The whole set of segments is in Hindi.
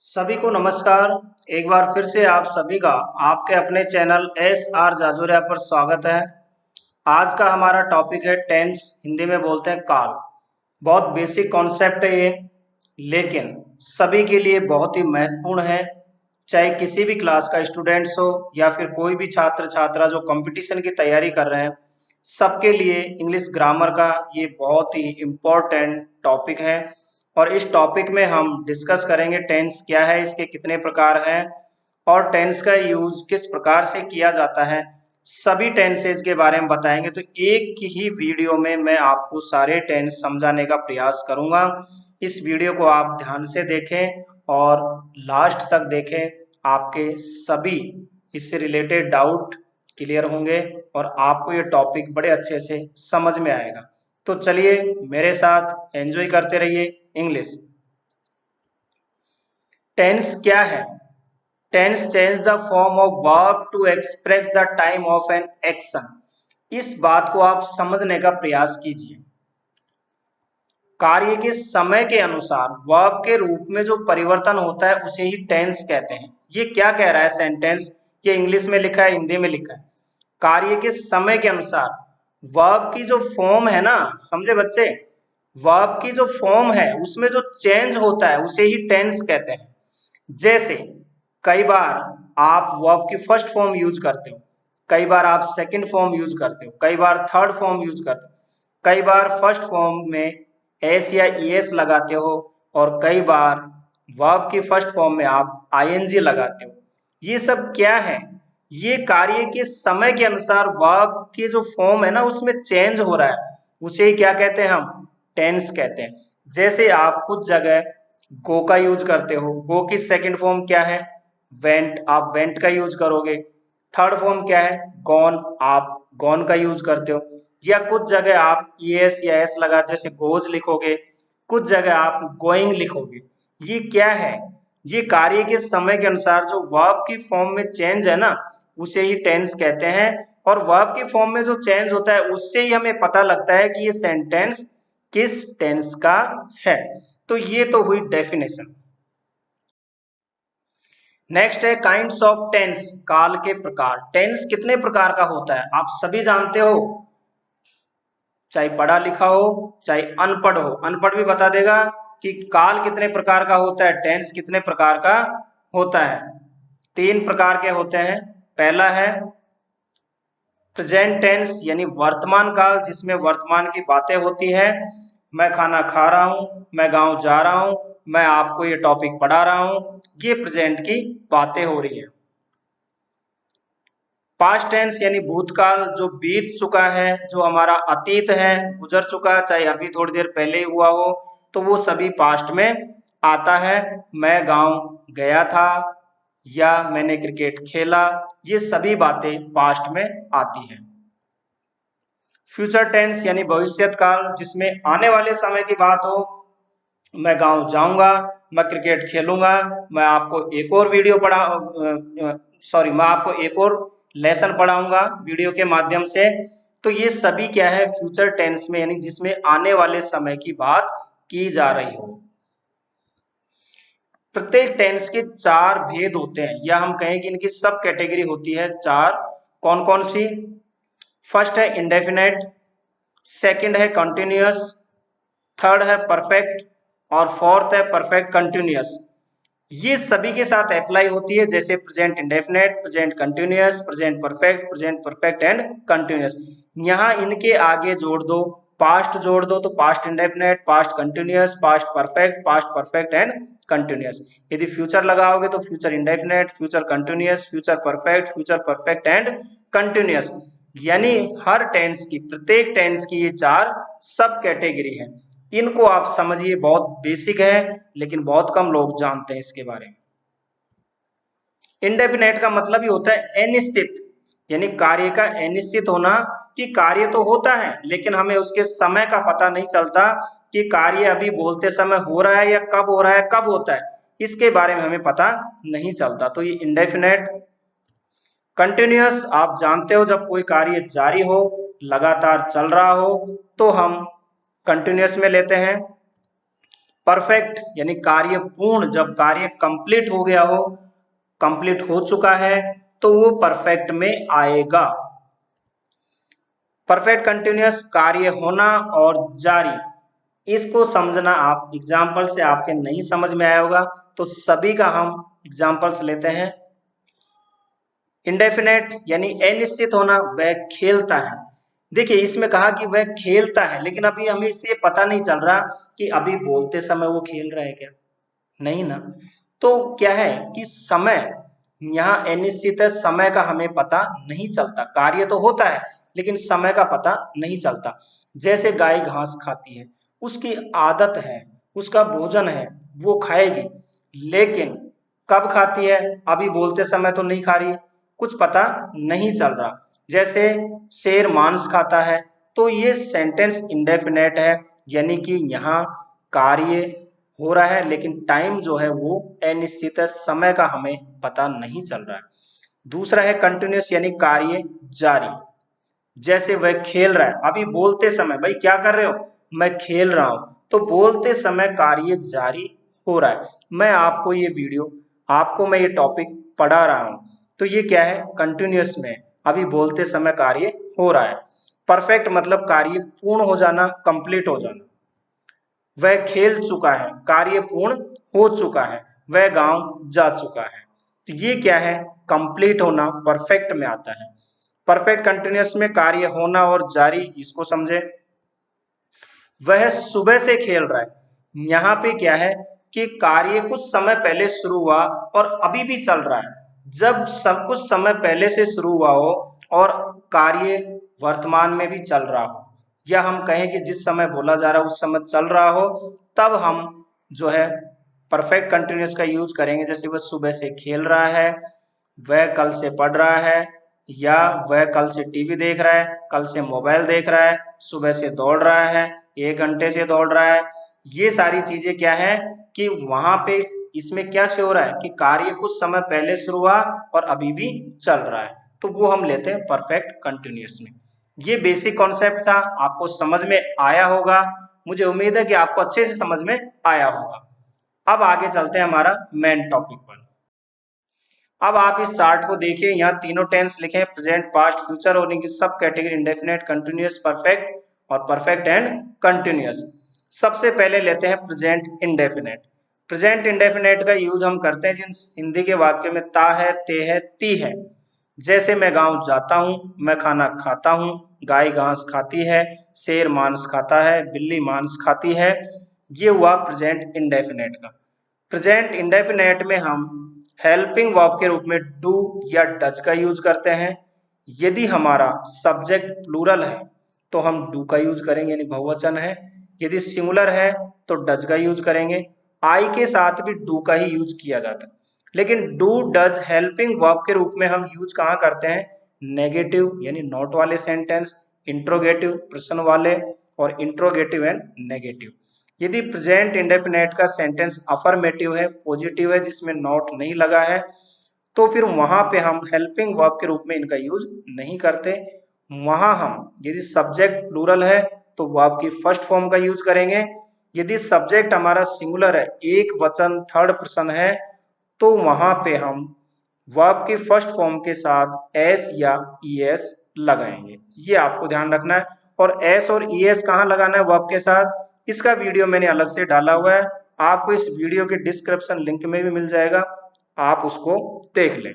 सभी को नमस्कार। एक बार फिर से आप सभी का आपके अपने चैनल एस आर जाजुरिया पर स्वागत है। आज का हमारा टॉपिक है टेंस, हिंदी में बोलते हैं काल। बहुत बेसिक कॉन्सेप्ट है ये, लेकिन सभी के लिए बहुत ही महत्वपूर्ण है। चाहे किसी भी क्लास का स्टूडेंट्स हो या फिर कोई भी छात्र छात्रा जो कंपटीशन की तैयारी कर रहे हैं, सबके लिए इंग्लिश ग्रामर का ये बहुत ही इम्पोर्टेंट टॉपिक है। और इस टॉपिक में हम डिस्कस करेंगे टेंस क्या है, इसके कितने प्रकार हैं और टेंस का यूज किस प्रकार से किया जाता है, सभी टेंसेज के बारे में बताएंगे। तो एक ही वीडियो में मैं आपको सारे टेंस समझाने का प्रयास करूंगा। इस वीडियो को आप ध्यान से देखें और लास्ट तक देखें। आपके सभी इससे रिलेटेड डाउट क्लियर होंगे और आपको ये टॉपिक बड़े अच्छे से समझ में आएगा। तो चलिए मेरे साथ एंजॉय करते रहिए इंग्लिश। टेंस क्या है? Tense change the form of verb to express the time of an action. इस बात को आप समझने का प्रयास कीजिए। कार्य के समय के अनुसार वर्ब के रूप में जो परिवर्तन होता है उसे ही टेंस कहते हैं। ये क्या कह रहा है सेंटेंस? ये इंग्लिश में लिखा है, हिंदी में लिखा है। कार्य के समय के अनुसार वर्ब की जो फॉर्म है ना, समझे बच्चे, वर्ब की जो फॉर्म है उसमें जो चेंज होता है उसे ही टेंस कहते हैं। जैसे कई बार आप वर्ब की फर्स्ट फॉर्म यूज करते हो, कई बार आप सेकंड फॉर्म यूज करते हो, कई बार थर्ड फॉर्म यूज करते हो, कई बार फर्स्ट फॉर्म में एस या ईएस लगाते हो और कई बार वर्ब की फर्स्ट फॉर्म में आप आईएनजी लगाते हो। ये सब क्या है? ये कार्य के समय के अनुसार वर्ब की जो फॉर्म है ना उसमें चेंज हो रहा है, उसे ही क्या कहते हैं? हम टेंस कहते हैं। जैसे आप कुछ जगह गो का यूज करते हो, गो की सेकंड फॉर्म क्या है? वेंट, आप वेंट का यूज करोगे। थर्ड फॉर्म क्या है? गॉन, आप गॉन का यूज करते हो। या कुछ जगह आप ईएस या एस लगा जैसे गोज लिखोगे, कुछ जगह आप गोइंग लिखोगे। ये क्या है? ये कार्य के समय के अनुसार जो वर्ब की फॉर्म में चेंज है ना उसे ही टेंस कहते हैं। और वर्ब की फॉर्म में जो चेंज होता है उससे ही हमें पता लगता है कि ये सेंटेंस किस टेंस का है। तो ये तो हुई डेफिनेशन। नेक्स्ट है काइंड्स ऑफ टेंस, काल के प्रकार। टेंस कितने प्रकार का होता है आप सभी जानते हो, चाहे पढ़ा लिखा हो चाहे अनपढ़ हो। अनपढ़ भी बता देगा कि काल कितने प्रकार का होता है, टेंस कितने प्रकार का होता है। तीन प्रकार के होते हैं। पहला है प्रेजेंट टेंस यानी वर्तमान काल, जिसमें वर्तमान की बातें होती है। मैं खाना खा रहा हूँ, मैं गांव जा रहा हूँ, मैं आपको ये टॉपिक पढ़ा रहा हूँ, ये प्रेजेंट की बातें हो रही है। पास्ट टेंस यानी भूतकाल, जो बीत चुका है, जो हमारा अतीत है, गुजर चुका, चाहे अभी थोड़ी देर पहले ही हुआ हो, तो वो सभी पास्ट में आता है। मैं गांव गया था या मैंने क्रिकेट खेला, ये सभी बातें पास्ट में आती हैं। फ्यूचर टेंस यानी भविष्यत काल, जिसमें आने वाले समय की बात हो। मैं गांव जाऊंगा, मैं क्रिकेट खेलूंगा, मैं आपको एक और वीडियो मैं आपको एक और लेसन पढ़ाऊंगा वीडियो के माध्यम से। तो ये सभी क्या है? फ्यूचर टेंस में, यानी जिसमें आने वाले समय की बात की जा रही हो। प्रत्येक टेंस के चार भेद होते हैं, या हम कहें कि इनकी सब कैटेगरी होती है चार। कौन कौन सी? फर्स्ट है इंडेफिनेट, सेकंड है कंटिन्यूअस, थर्ड है परफेक्ट और फोर्थ है परफेक्ट कंटिन्यूअस। ये सभी के साथ अप्लाई होती है, जैसे present indefinite, present continuous, present perfect and continuous. यहाँ इनके आगे जोड़ दो, पास्ट जोड़ दो, तो past indefinite, past continuous, past perfect and continuous. यदि फ्यूचर लगाओगे तो future indefinite, future continuous, future perfect and continuous. यानी हर टेंस की, प्रत्येक टेंस की ये चार सब कैटेगरी है। इनको आप समझिए, बहुत बेसिक है लेकिन बहुत कम लोग जानते हैं इसके बारे में। इंडेफिनेट का मतलब ही होता है अनिश्चित, यानी कार्य का अनिश्चित होना, कि कार्य तो होता है लेकिन हमें उसके समय का पता नहीं चलता कि कार्य अभी बोलते समय हो रहा है या कब हो रहा है, कब होता है, इसके बारे में हमें पता नहीं चलता। तो ये इंडेफिनेट। कंटिन्यूअस, आप जानते हो जब कोई कार्य जारी हो, लगातार चल रहा हो, तो हम कंटिन्यूअस में लेते हैं। परफेक्ट यानी कार्य पूर्ण, जब कार्य कंप्लीट हो गया हो, कंप्लीट हो चुका है, तो वो परफेक्ट में आएगा। परफेक्ट कंटिन्यूअस कार्य होना और जारी, इसको समझना, आप एग्जाम्पल से आपके नहीं समझ में आया होगा, तो सभी का हम एग्जाम्पल्स लेते हैं। इंडेफिनेट यानी अनिश्चित होना, वह खेलता है। देखिए इसमें कहा कि वह खेलता है, लेकिन अभी हमें इससे पता नहीं चल रहा कि अभी बोलते समय वो खेल रहा है क्या, नहीं ना। तो क्या है कि समय यहाँ अनिश्चित है, समय का हमें पता नहीं चलता, कार्य तो होता है लेकिन समय का पता नहीं चलता। जैसे गाय घास खाती है, उसकी आदत है, उसका भोजन है, वो खाएगी, लेकिन कब खाती है, अभी बोलते समय तो नहीं खा रही, कुछ पता नहीं चल रहा। जैसे शेर मांस खाता है, तो ये सेंटेंस इंडेफिनेट है, यानी कि यहाँ कार्य हो रहा है लेकिन टाइम जो है वो अनिश्चित है, समय का हमें पता नहीं चल रहा है। दूसरा है कंटिन्यूअस यानी कार्य जारी। जैसे वह खेल रहा है, अभी बोलते समय, भाई क्या कर रहे हो, मैं खेल रहा हूं, तो बोलते समय कार्य जारी हो रहा है। मैं आपको ये वीडियो, आपको मैं ये टॉपिक पढ़ा रहा हूं, तो ये क्या है, कंटिन्यूअस में, अभी बोलते समय कार्य हो रहा है। परफेक्ट मतलब कार्य पूर्ण हो जाना, कंप्लीट हो जाना। वह खेल चुका है, कार्य पूर्ण हो चुका है, वह गांव जा चुका है। तो ये क्या है, कंप्लीट होना, परफेक्ट में आता है। परफेक्ट कंटिन्यूअस में कार्य होना और जारी, इसको समझे। वह सुबह से खेल रहा है, यहाँ पे क्या है कि कार्य कुछ समय पहले शुरू हुआ और अभी भी चल रहा है। जब सब कुछ समय पहले से शुरू हुआ हो और कार्य वर्तमान में भी चल रहा हो, या हम कहें कि जिस समय बोला जा रहा है उस समय चल रहा हो, तब हम जो है परफेक्ट कंटिन्यूअस का यूज करेंगे। जैसे वह सुबह से खेल रहा है, वह कल से पढ़ रहा है, या वह कल से टीवी देख रहा है, कल से मोबाइल देख रहा है, सुबह से दौड़ रहा है, 1 घंटे से दौड़ रहा है। ये सारी चीजें क्या है कि वहां पे इसमें क्या शो हो रहा है कि कार्य कुछ समय पहले शुरू हुआ और अभी भी चल रहा है, तो वो हम लेते हैं परफेक्ट कंटिन्यूअस में। ये बेसिक कॉन्सेप्ट था, आपको समझ में आया होगा, मुझे उम्मीद है कि आपको अच्छे से समझ में आया होगा। अब आगे चलते हैं हमारा मेन टॉपिक पर। अब आप इस चार्ट को देखिए, यहाँ तीनों टेंस लिखे हैं, प्रेजेंट, पास्ट, फ्यूचर, और इनकी सब कैटेगरी इंडेफिनेट, कंटिन्यूअस, परफेक्ट और परफेक्ट एंड कंटिन्यूअस। सबसे पहले लेते हैं प्रेजेंट इंडेफिनेट। प्रेजेंट इंडेफिनेट का यूज हम करते हैं जिन हिंदी के वाक्य में ता है, ते है, ती है। जैसे मैं गांव जाता हूं, मैं खाना खाता हूं, गाय घास खाती है, शेर मांस खाता है, बिल्ली मांस खाती है। ये हुआ प्रेजेंट इंडेफिनेट का। प्रेजेंट इंडेफिनेट में हम हेल्पिंग वर्ब के रूप में डू या डज का यूज करते हैं। यदि हमारा सब्जेक्ट प्लूरल है तो हम डू का यूज करेंगे, यानी बहुवचन है। यदि सिंगुलर है तो डज का यूज करेंगे। आई के साथ भी डू का ही यूज किया जाता है, लेकिन डू डज हेल्पिंग वर्ब के रूप में हम यूज कहाँ करते हैं, नेगेटिव यानी नॉट वाले सेंटेंस, इंट्रोगेटिव प्रश्न वाले, और इंट्रोगेटिव एंड नेगेटिव। यदि प्रेजेंट इंडेफिनेट का सेंटेंस अफर्मेटिव है, पॉजिटिव है, जिसमें नॉट नहीं लगा है, तो फिर वहां पे हम हेल्पिंग वर्ब के रूप में इनका यूज नहीं करते। वहां हम यदि सब्जेक्ट प्लूरल है तो वर्ब की फर्स्ट फॉर्म का यूज करेंगे। यदि सब्जेक्ट हमारा सिंगुलर है, एक वचन थर्ड पर्सन है, तो वहां पे हम वर्ब की फर्स्ट फॉर्म के साथ एस या ईएस लगाएंगे। ये आपको ध्यान रखना है। और एस और ईएस कहाँ लगाना है वर्ब के साथ, इसका वीडियो मैंने अलग से डाला हुआ है, आपको इस वीडियो के डिस्क्रिप्शन लिंक में भी मिल जाएगा, आप उसको देख लें।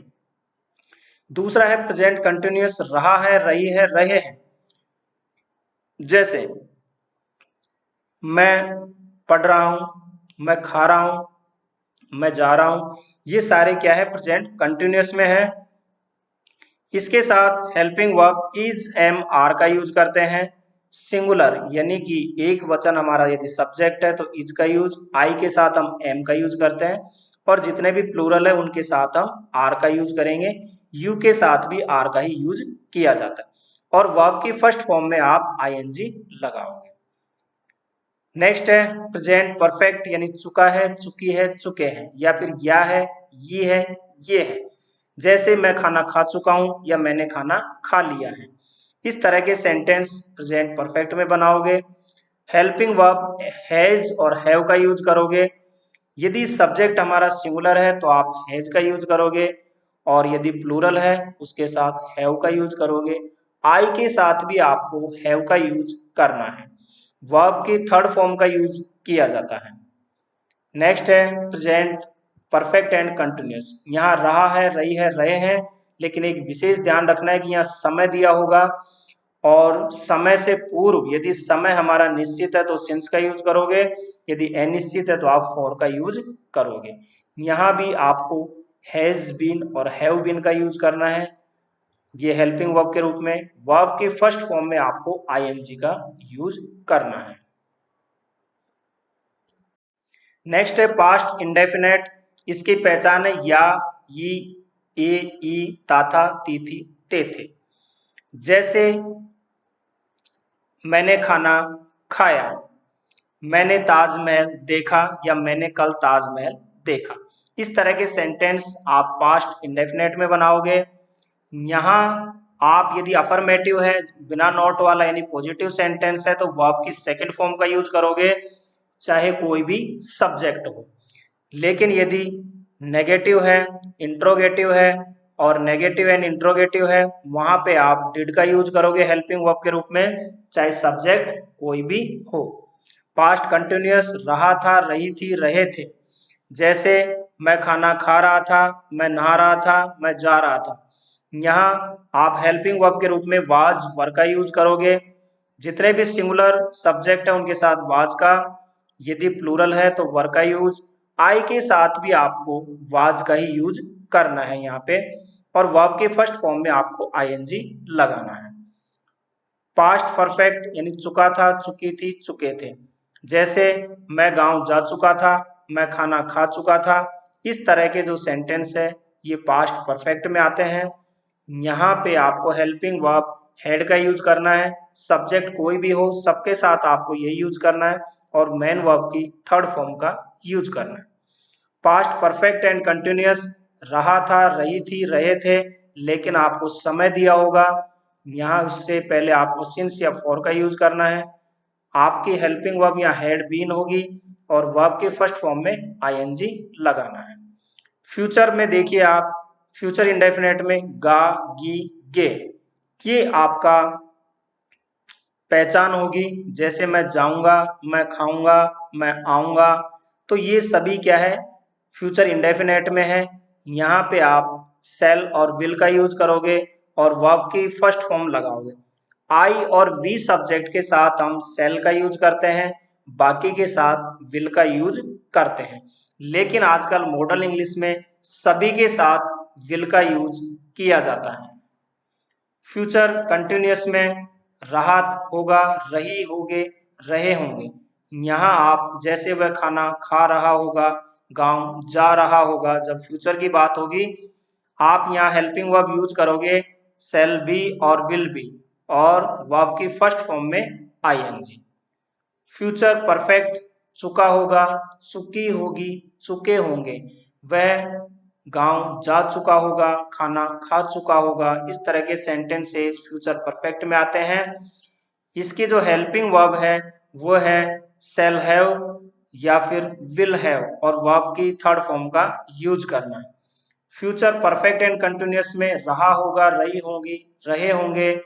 दूसरा है प्रेजेंट कंटिन्यूअस, रहा है, रही है, रहे हैं। जैसे मैं पढ़ रहा हूं, मैं खा रहा हूं, मैं जा रहा हूं, ये सारे क्या है, प्रेजेंट कंटिन्यूअस में है। इसके साथ helping verb is, am, are का यूज करते हैं। सिंगुलर यानी कि एक वचन हमारा यदि सब्जेक्ट है तो इज का यूज, आई के साथ हम एम का यूज करते हैं, और जितने भी प्लूरल है उनके साथ हम आर का यूज करेंगे। यू के साथ भी आर का ही यूज किया जाता है, और वर्ब की फर्स्ट फॉर्म में आप आईएनजी लगाओगे। नेक्स्ट है प्रेजेंट परफेक्ट, यानी चुका है, चुकी है, चुके हैं, या फिर या है, ये है, ये है। जैसे मैं खाना खा चुका हूं या मैंने खाना खा लिया है। इस तरह के सेंटेंस प्रेजेंट परफेक्ट में बनाओगे। हेल्पिंग वर्ब हैज और हैव का यूज करोगे। यदि सब्जेक्ट हमारा सिंगुलर है तो आप हैज का यूज करोगे, और यदि प्लूरल है उसके साथ हैव का यूज करोगे। आई के साथ भी आपको हैव का यूज करना है। वर्ब की थर्ड फॉर्म का यूज किया जाता है। नेक्स्ट है प्रेजेंट परफेक्ट एंड कंटिन्यूस। यहाँ रहा है, रही है, रहे हैं, लेकिन एक विशेष ध्यान रखना है कि यहाँ समय दिया होगा, और समय से पूर्व यदि समय हमारा निश्चित है तो सिंस का यूज करोगे, यदि अनिश्चित है तो आप फॉर का यूज करोगे। यहाँ भी आपको हैज बीन और हैव बीन का यूज करना है, ये हेल्पिंग वर्ब के रूप में। वर्ब की फर्स्ट फॉर्म में आपको आईएनजी का यूज करना है। नेक्स्ट है पास्ट इंडेफिनेट। इसकी पहचान है या, ई, ई, ता था, ती थी, ते थे। जैसे मैंने खाना खाया, मैंने ताजमहल देखा, या मैंने कल ताजमहल देखा। इस तरह के सेंटेंस आप पास्ट इंडेफिनेट में बनाओगे। यहाँ आप यदि अफर्मेटिव है, बिना नॉट वाला यानी पॉजिटिव सेंटेंस है, तो वर्ब की सेकंड फॉर्म का यूज करोगे, चाहे कोई भी सब्जेक्ट हो। लेकिन यदि नेगेटिव है, इंट्रोगेटिव है, और नेगेटिव एंड इंट्रोगेटिव है, वहां पे आप डिड का यूज करोगे हेल्पिंग वर्ब के रूप में, चाहे सब्जेक्ट कोई भी हो। पास्ट कंटिन्यूअस रहा था, रही थी, रहे थे। जैसे मैं खाना खा रहा था, मैं नहा रहा था, मैं जा रहा था। यहाँ आप हेल्पिंग वर्ब के रूप में वाज वर का यूज करोगे। जितने भी सिंगुलर सब्जेक्ट है उनके साथ वाज का, यदि प्लूरल है तो वर का यूज। आई के साथ भी आपको वाज का ही यूज करना है यहाँ पे, और वर्ब के फर्स्ट फॉर्म में आपको आईएनजी लगाना है। पास्ट परफेक्ट यानी चुका था, चुकी थी, चुके थे। जैसे मैं गांव जा चुका था, मैं खाना खा चुका था। इस तरह के जो सेंटेंस है ये पास्ट परफेक्ट में आते हैं। यहाँ पे आपको हेल्पिंग वर्ब हैड का यूज करना है। सब्जेक्ट कोई भी हो, सबके साथ आपको यही यूज करना है, और मेन वर्ब की थर्ड फॉर्म का यूज करना है। पास्ट परफेक्ट एंड कंटिन्यूअस रहा था, रही थी, रहे थे, लेकिन आपको समय दिया होगा। यहाँ उससे पहले आपको सिंस या फॉर का यूज करना है। आपकी हेल्पिंग वर्ब यहाँ हैड बीन होगी, और वर्ब के फर्स्ट फॉर्म में आईएनजी लगाना है। फ्यूचर में देखिए आप, फ्यूचर इंडेफिनेट में गा, गी, गे, ये आपका पहचान होगी। जैसे मैं जाऊंगा, मैं खाऊंगा, मैं आऊंगा, तो ये सभी क्या है, फ्यूचर इंडेफिनेट में है। यहाँ पे आप सेल और विल का यूज करोगे, और वर्ब की फर्स्ट फॉर्म लगाओगे। आई और वी सब्जेक्ट के साथ हम सेल का यूज करते हैं, बाकी के साथ विल का यूज करते हैं। लेकिन आजकल मॉडर्न इंग्लिश में सभी के साथ विल का यूज किया जाता है। फ्यूचर कंटिन्यूअस में रहा होगा, रही होगे, रहे होंगे। यहाँ आप जैसे वह खाना खा रहा होगा, गांव जा रहा होगा, जब फ्यूचर की बात होगी आप यहाँ हेल्पिंग वर्ब यूज करोगे, सेल बी और विल बी, और वर्ब की फर्स्ट फॉर्म में आईएनजी। फ्यूचर परफेक्ट चुका होगा, चुकी होगी, चुके होंगे। वह गांव जा चुका होगा, खाना खा चुका होगा। इस तरह के सेंटेंसेस फ्यूचर परफेक्ट में आते हैं। इसकी जो हेल्पिंग वर्ब है वो है शैल हैव या फिर विल हैव, और वर्ब की थर्ड फॉर्म का यूज करना है। फ्यूचर परफेक्ट एंड कंटिन्यूअस में रहा होगा, रही होगी, रहे होंगे,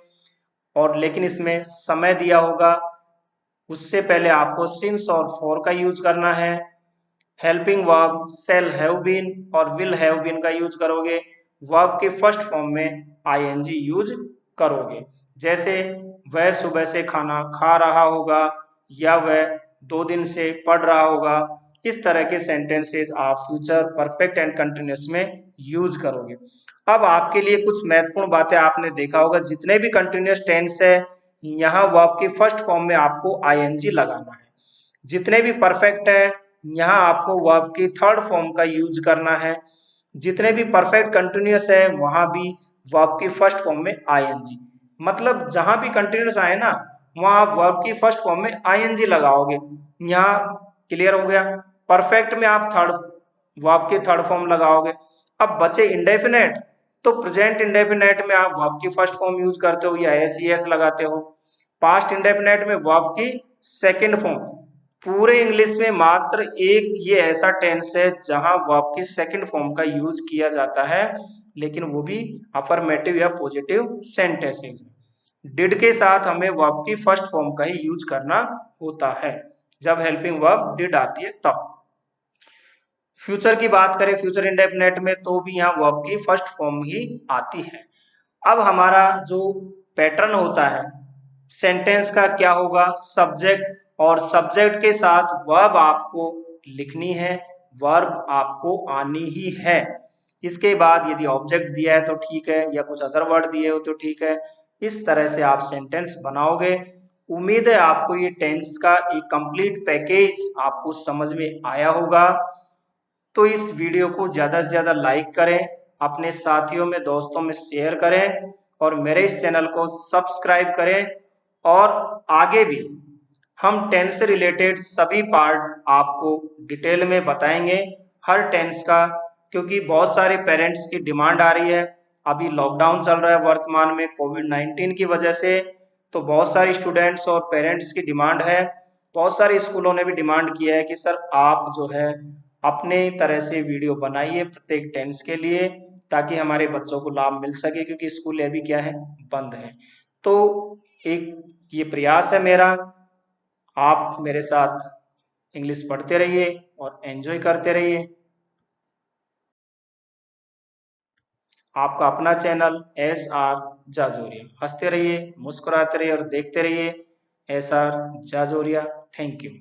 और लेकिन इसमें समय दिया होगा। उससे पहले आपको सिंस और फॉर का यूज करना है। Helping verb shall have been और विल हैव बीन का यूज करोगे, वर्ब के फर्स्ट फॉर्म में आईएनजी यूज करोगे। जैसे वह सुबह से खाना खा रहा होगा, या वह 2 दिन से पढ़ रहा होगा। इस तरह के सेंटेंसेस आप फ्यूचर परफेक्ट एंड कंटिन्यूअस में यूज करोगे। अब आपके लिए कुछ महत्वपूर्ण बातें आपने देखा होगा, जितने भी कंटिन्यूअस टेंस है यहाँ वर्ब की फर्स्ट फॉर्म में आपको आईएनजी लगाना है। जितने भी परफेक्ट है यहाँ आपको वर्ब की थर्ड फॉर्म का यूज करना है। जितने भी परफेक्ट कंटिन्यूअस है वहां भी वर्ब की फर्स्ट फॉर्म में आईएनजी। मतलब जहां भी कंटिन्यूअस आए ना, वहां आप वर्ब की फर्स्ट फॉर्म में आईएनजी लगाओगे। यहाँ क्लियर हो गया। परफेक्ट में आप थर्ड वर्ब की थर्ड फॉर्म लगाओगे। अब बचे इंडेफिनेट, तो प्रेजेंट इंडेफिनेट में आप वर्ब की फर्स्ट फॉर्म यूज करते हो या एस लगाते हो। पास्ट इंडेफिनेट में वर्ब की सेकंड फॉर्म। पूरे इंग्लिश में मात्र एक ये ऐसा टेंस है जहां वर्ब की सेकंड फॉर्म का यूज किया जाता है, लेकिन वो भी अफर्मेटिव या पॉजिटिव सेंटेंसेस में। डिड के साथ हमें वर्ब की फर्स्ट फॉर्म का ही यूज करना होता है, जब हेल्पिंग वर्ब डिड आती है तब। फ्यूचर की बात करें फ्यूचर इंडेफिनेट में, तो भी यहाँ वर्ब की फर्स्ट फॉर्म ही आती है। अब हमारा जो पैटर्न होता है सेंटेंस का क्या होगा, सब्जेक्ट और सब्जेक्ट के साथ वर्ब आपको लिखनी है, वर्ब आपको आनी ही है। इसके बाद यदि ऑब्जेक्ट दिया है तो ठीक है, या कुछ अदर वर्ड दिए हो तो ठीक है। इस तरह से आप सेंटेंस बनाओगे। उम्मीद है आपको ये टेंस का एक कंप्लीट पैकेज आपको समझ में आया होगा। तो इस वीडियो को ज़्यादा से ज़्यादा लाइक करें, अपने साथियों में दोस्तों में शेयर करें और मेरे इस चैनल को सब्सक्राइब करें। और आगे भी हम टेंस से रिलेटेड सभी पार्ट आपको डिटेल में बताएंगे, हर टेंस का, क्योंकि बहुत सारे पेरेंट्स की डिमांड आ रही है। अभी लॉकडाउन चल रहा है वर्तमान में कोविड-19 की वजह से, तो बहुत सारे स्टूडेंट्स और पेरेंट्स की डिमांड है। बहुत सारे स्कूलों ने भी डिमांड किया है कि सर आप जो है अपने तरह से वीडियो बनाइए प्रत्येक टेंस के लिए, ताकि हमारे बच्चों को लाभ मिल सके, क्योंकि स्कूल अभी क्या है, बंद है। तो एक ये प्रयास है मेरा, आप मेरे साथ इंग्लिश पढ़ते रहिए और एंजॉय करते रहिए। आपका अपना चैनल SR जाजोरिया। हंसते रहिए, मुस्कुराते रहिए और देखते रहिए SR जाजोरिया। Thank you.